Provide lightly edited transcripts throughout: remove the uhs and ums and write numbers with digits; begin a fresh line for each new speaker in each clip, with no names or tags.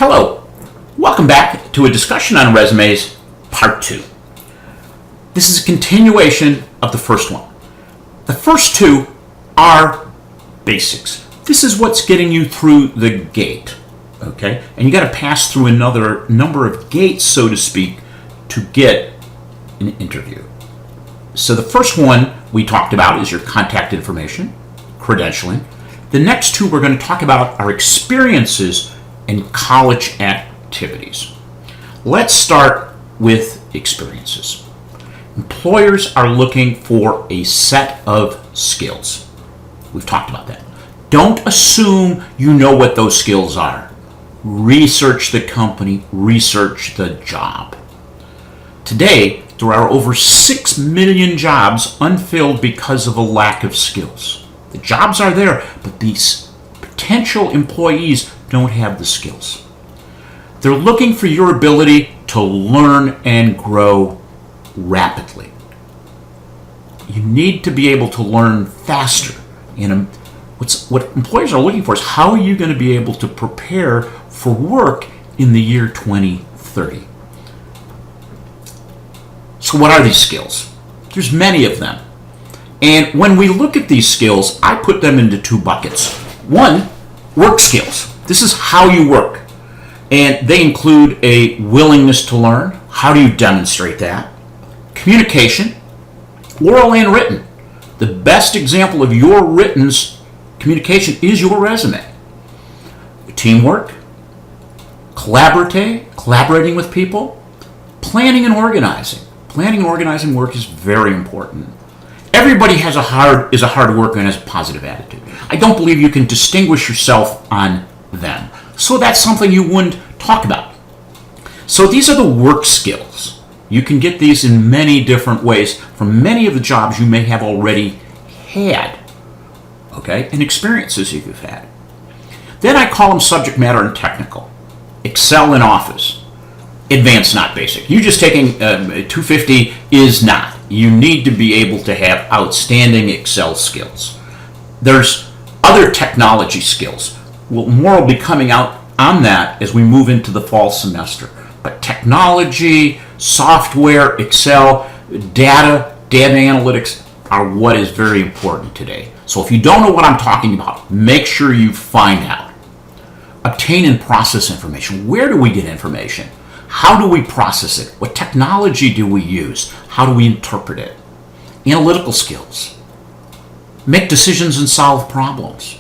Hello, welcome back to a discussion on resumes, part 2. This is a continuation of the first one. The first two are basics. This is what's getting you through the gate, okay? And you got to pass through another number of gates, so to speak, to get an interview. So the first one we talked about is your contact information, credentialing. The next two we're going to talk about are experiences and college activities. Let's start with experiences. Employers are looking for a set of skills. We've talked about that. Don't assume you know what those skills are. Research the company, research the job. Today, there are over 6 million jobs unfilled because of a lack of skills. The jobs are there, but these potential employees don't have the skills. They're looking for your ability to learn and grow rapidly. You need to be able to learn faster. What employers are looking for is how are you going to be able to prepare for work in the year 2030. So what are these skills? There's many of them. And when we look at these skills, I put them into two buckets. One, work skills. This is how you work. And they include a willingness to learn. How do you demonstrate that? Communication, oral and written. The best example of your written's communication is your resume. Teamwork, collaborating with people, planning and organizing. Planning and organizing work is very important. Everybody is a hard worker and has a positive attitude. I don't believe you can distinguish yourself on them. So that's something you wouldn't talk about. So these are the work skills. You can get these in many different ways from many of the jobs you may have already had, okay, and experiences you've had. Then I call them subject matter and technical. Excel in Office. Advanced, not basic. You just taking 250 is not. You need to be able to have outstanding Excel skills. There's other technology skills. Well, more will be coming out on that as we move into the fall semester. But technology, software, Excel, data analytics are what is very important today. So if you don't know what I'm talking about, make sure you find out. Obtain and process information. Where do we get information? How do we process it? What technology do we use? How do we interpret it? Analytical skills. Make decisions and solve problems.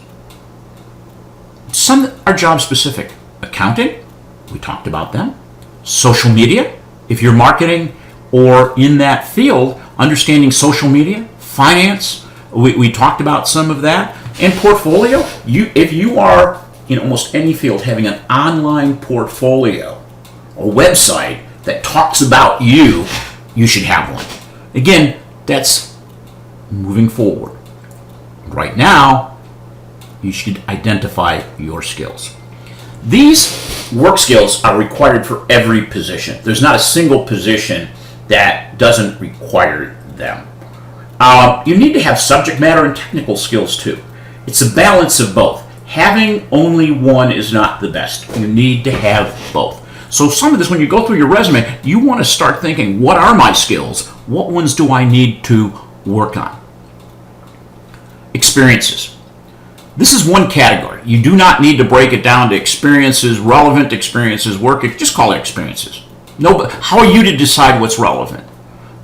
Some are job specific. Accounting, we talked about them. Social media, if you're marketing or in that field, understanding social media. Finance, we talked about some of that. And portfolio, if you are in almost any field having an online portfolio, a website that talks about you, you should have one. Again, that's moving forward. Right now, you should identify your skills. These work skills are required for every position. There's not a single position that doesn't require them. You need to have subject matter and technical skills too. It's a balance of both. Having only one is not the best. You need to have both. So some of this, when you go through your resume, you want to start thinking, what are my skills? What ones do I need to work on? Experiences. This is one category. You do not need to break it down to experiences, relevant experiences, work. Just call it experiences. No, but how are you to decide what's relevant?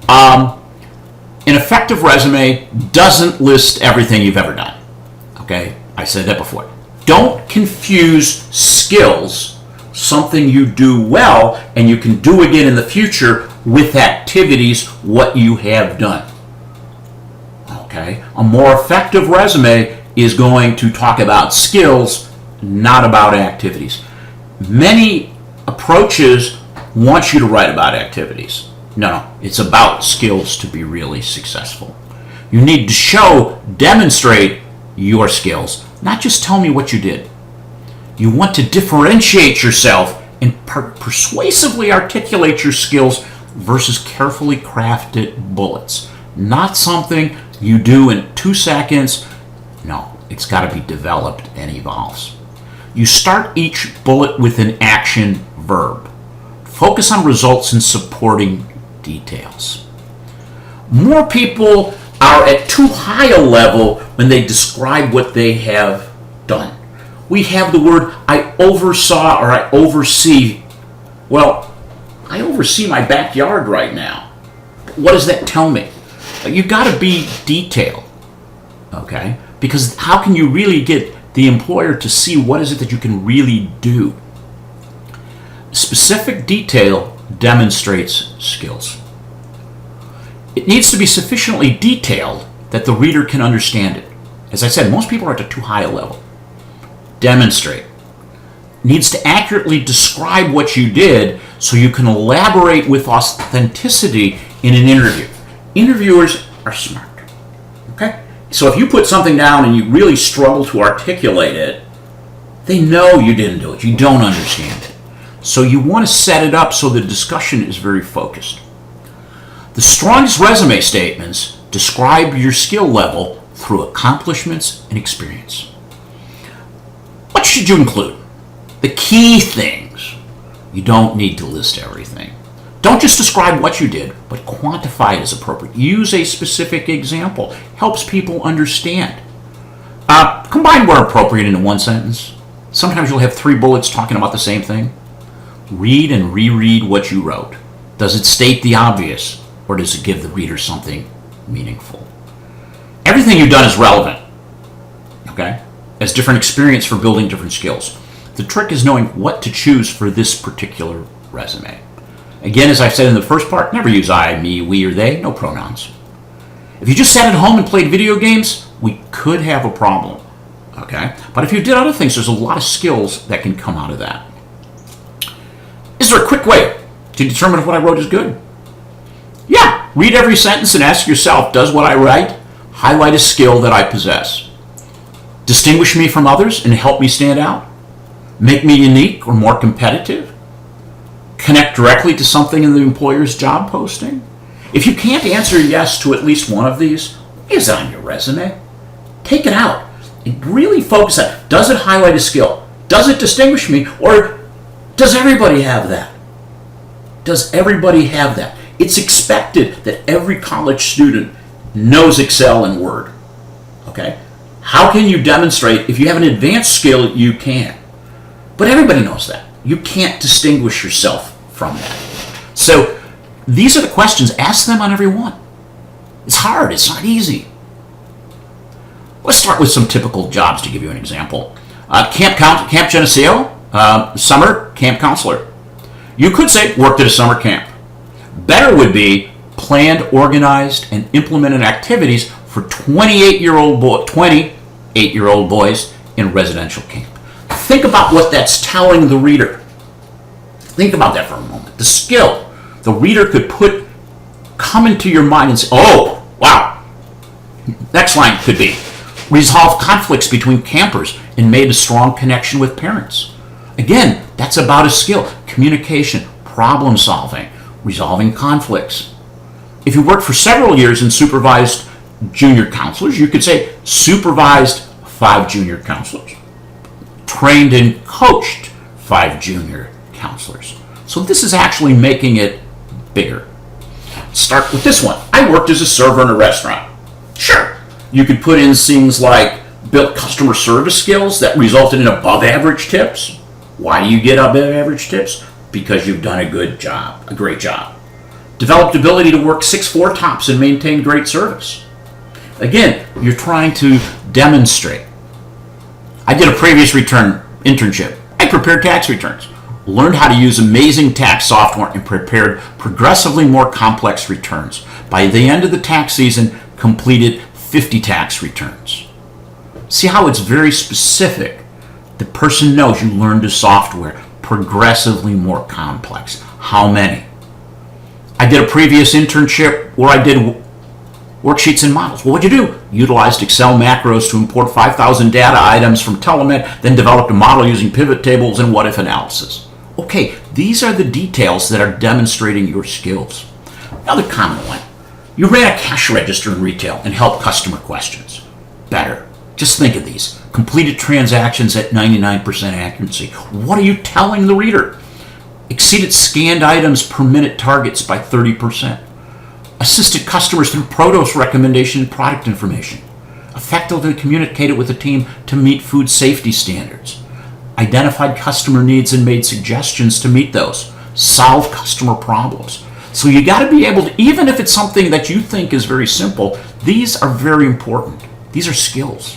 An effective resume doesn't list everything you've ever done. Okay, I said that before. Don't confuse skills, something you do well and you can do again in the future, with activities, what you have done. Okay, a more effective resume is going to talk about skills, not about activities. Many approaches want you to write about activities. No, it's about skills to be really successful. You need to demonstrate your skills, not just tell me what you did. You want to differentiate yourself and persuasively articulate your skills versus carefully crafted bullets. Not something you do in 2 seconds. No, it's got to be developed and evolves. You start each bullet with an action verb. Focus on results and supporting details. More people are at too high a level when they describe what they have done. We have the word I oversaw or I oversee. Well, I oversee my backyard right now. What does that tell me? You've got to be detailed, okay? Because how can you really get the employer to see what is it that you can really do? Specific detail demonstrates skills. It needs to be sufficiently detailed that the reader can understand it. As I said, most people are at a too high a level. Demonstrate. Needs to accurately describe what you did so you can elaborate with authenticity in an interview. Interviewers are smart. Okay? So if you put something down and you really struggle to articulate it, they know you didn't do it. You don't understand it. So you want to set it up so the discussion is very focused. The strongest resume statements describe your skill level through accomplishments and experience. What should you include? The key things. You don't need to list everything. Don't just describe what you did, but quantify it as appropriate. Use a specific example. Helps people understand. Combine where appropriate into one sentence. Sometimes you'll have 3 bullets talking about the same thing. Read and reread what you wrote. Does it state the obvious, or does it give the reader something meaningful? Everything you've done is relevant, okay? As different experience for building different skills. The trick is knowing what to choose for this particular resume. Again, as I said in the first part, never use I, me, we, or they, no pronouns. If you just sat at home and played video games, we could have a problem, okay? But if you did other things, there's a lot of skills that can come out of that. Is there a quick way to determine if what I wrote is good? Yeah, read every sentence and ask yourself, does what I write highlight a skill that I possess? Distinguish me from others and help me stand out? Make me unique or more competitive? Connect directly to something in the employer's job posting? If you can't answer yes to at least one of these, what is on your resume? Take it out and really focus on, does it highlight a skill? Does it distinguish me? Or does everybody have that? Does everybody have that? It's expected that every college student knows Excel and Word. Okay? How can you demonstrate if you have an advanced skill? You can. But everybody knows that. You can't distinguish yourself from that. So these are the questions. Ask them on every one. It's hard. It's not easy. Let's start with some typical jobs to give you an example. Camp GENESEO, summer camp counselor. You could say worked at a summer camp. Better would be planned, organized, and implemented activities for 28-year-old boys in residential camp. Think about what that's telling the reader. Think about that for a moment. The skill the reader could come into your mind and say, oh, wow. Next line could be, resolve conflicts between campers and made a strong connection with parents. Again, that's about a skill. Communication, problem solving, resolving conflicts. If you worked for several years and supervised junior counselors, you could say supervised 5 junior counselors, trained and coached 5 junior counselors. So this is actually making it bigger. Start with this one. I worked as a server in a restaurant. Sure, you could put in things like built customer service skills that resulted in above average tips. Why do you get above average tips? Because you've done a great job. Developed ability to work 6'4" tops and maintain great service. Again, you're trying to demonstrate. I did a previous internship. I prepared tax returns, learned how to use amazing tax software, and prepared progressively more complex returns. By the end of the tax season, completed 50 tax returns. See how it's very specific. The person knows you learned the software, progressively more complex. How many? I did a previous internship where I did worksheets and models. Well, what'd you do? Utilized Excel macros to import 5,000 data items from Telemed, then developed a model using pivot tables and what-if analysis. Okay, these are the details that are demonstrating your skills. Another common one. You ran a cash register in retail and helped customer questions. Better. Just think of these. Completed transactions at 99% accuracy. What are you telling the reader? Exceeded scanned items per minute targets by 30%. Assisted customers through produce recommendation and product information. Effectively communicated with the team to meet food safety standards. Identified customer needs and made suggestions to meet those. Solve customer problems. So you got to be able to, even if it's something that you think is very simple, these are very important. These are skills.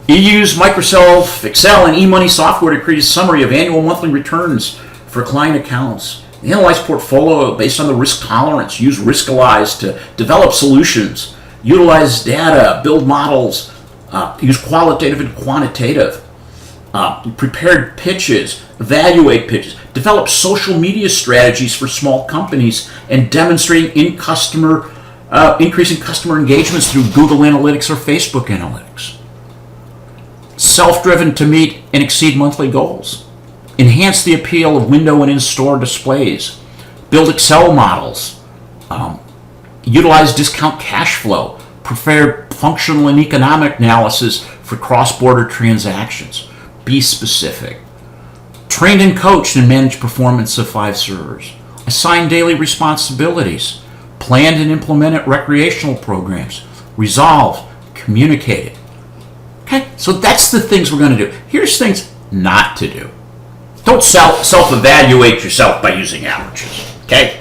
You use Microsoft Excel and eMoney software to create a summary of annual monthly returns for client accounts. Analyze portfolio based on the risk tolerance. Use Riskalyze to develop solutions. Utilize data, build models, use qualitative and quantitative. Prepared pitches, evaluate pitches. Develop social media strategies for small companies and demonstrating increasing customer engagements through Google Analytics or Facebook Analytics. Self-driven to meet and exceed monthly goals. Enhance the appeal of window and in-store displays. Build Excel models. Utilize discount cash flow. Prepare functional and economic analysis for cross-border transactions. Be specific. Trained and coached and manage performance of 5 servers. Assign daily responsibilities. Planned and implemented recreational programs. Resolve. Communicate it. Okay, so that's the things we're going to do. Here's things not to do. Don't self-evaluate yourself by using averages. Okay?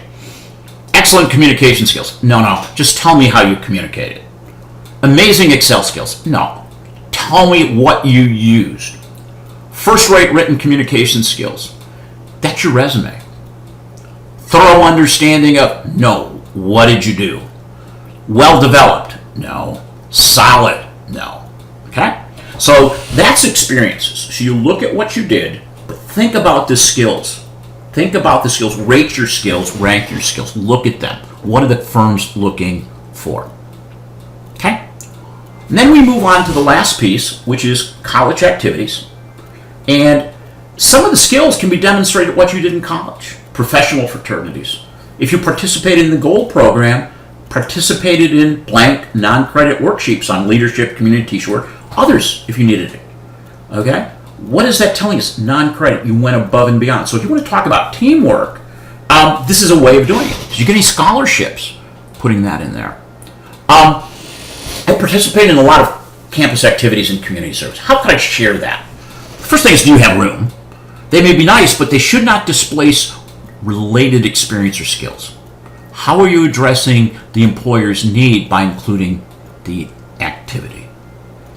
Excellent communication skills. No. Just tell me how you communicate it. Amazing Excel skills. No. Tell me what you used. First-rate written communication skills. That's your resume. Thorough understanding of, no. What did you do? Well-developed. No. Solid. No. Okay? So that's experiences. So you look at what you did, but think about the skills. Think about the skills. Rate your skills. Rank your skills. Look at them. What are the firms looking for? Okay? And then we move on to the last piece, which is college activities. And some of the skills can be demonstrated what you did in college. Professional fraternities. If you participated in the Gold program, participated in blank non-credit worksheets on leadership, community teachwork, others if you needed it. Okay? What is that telling us? Non-credit. You went above and beyond. So if you want to talk about teamwork, this is a way of doing it. Did you get any scholarships? Putting that in there. I participate in a lot of campus activities and community service. How could I share that? The first thing is, do you have room? They may be nice, but they should not displace related experience or skills. How are you addressing the employer's need by including the activity?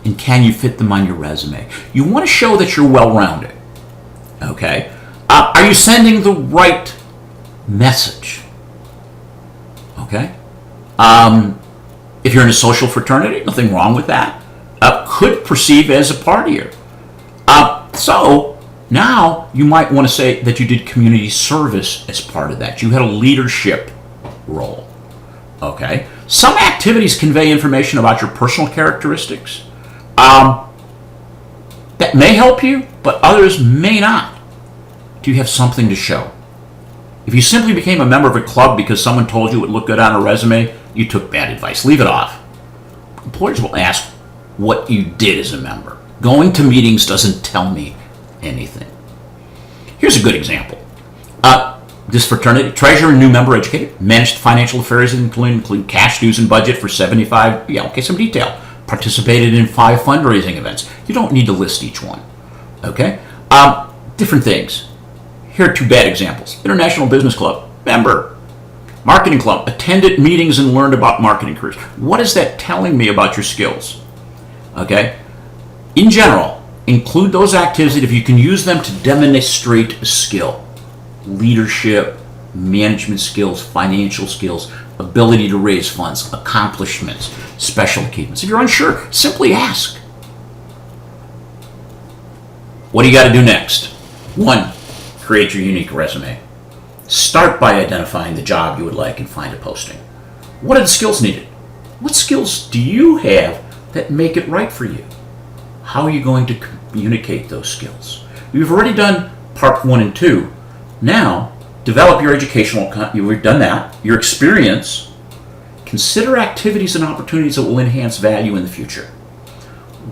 And can you fit them on your resume? You want to show that you're well-rounded. Okay? Are you sending the right message? Okay? If you're in a social fraternity, nothing wrong with that. Could perceive as a partier. So now you might want to say that you did community service as part of that. You had a leadership role. Okay? Some activities convey information about your personal characteristics. That may help you, but others may not. Do you have something to show? If you simply became a member of a club because someone told you it looked good on a resume, you took bad advice. Leave it off. Employers will ask what you did as a member. Going to meetings doesn't tell me anything. Here's a good example. This fraternity, treasurer and new member educated, managed financial affairs include cash dues and budget for 75, some detail. Participated in 5 fundraising events. You don't need to list each one. Okay? Different things. Here are 2 bad examples. International Business Club, member. Marketing Club, attended meetings and learned about marketing careers. What is that telling me about your skills? Okay? In general, include those activities if you can use them to demonstrate a skill. Leadership, management skills, financial skills, ability to raise funds, accomplishments, special achievements. If you're unsure, simply ask. What do you got to do next? 1, create your unique resume. Start by identifying the job you would like and find a posting. What are the skills needed? What skills do you have that make it right for you? How are you going to communicate those skills? You've already done part 1 and 2. Now, develop your educational, you've done that, your experience. Consider activities and opportunities that will enhance value in the future.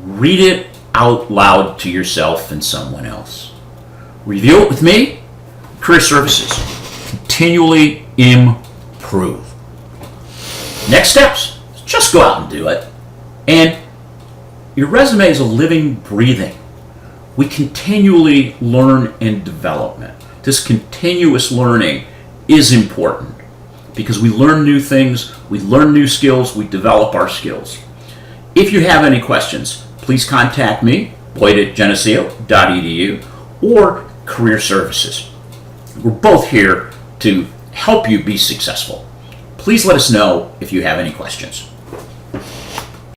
Read it out loud to yourself and someone else. Review it with me. Career Services. Continually improve. Next steps. Just go out and do it. And your resume is a living, breathing. We continually learn and development. This continuous learning is important because we learn new things, we learn new skills, we develop our skills. If you have any questions, please contact me, boyd@geneseo.edu, or Career Services. We're both here to help you be successful. Please let us know if you have any questions.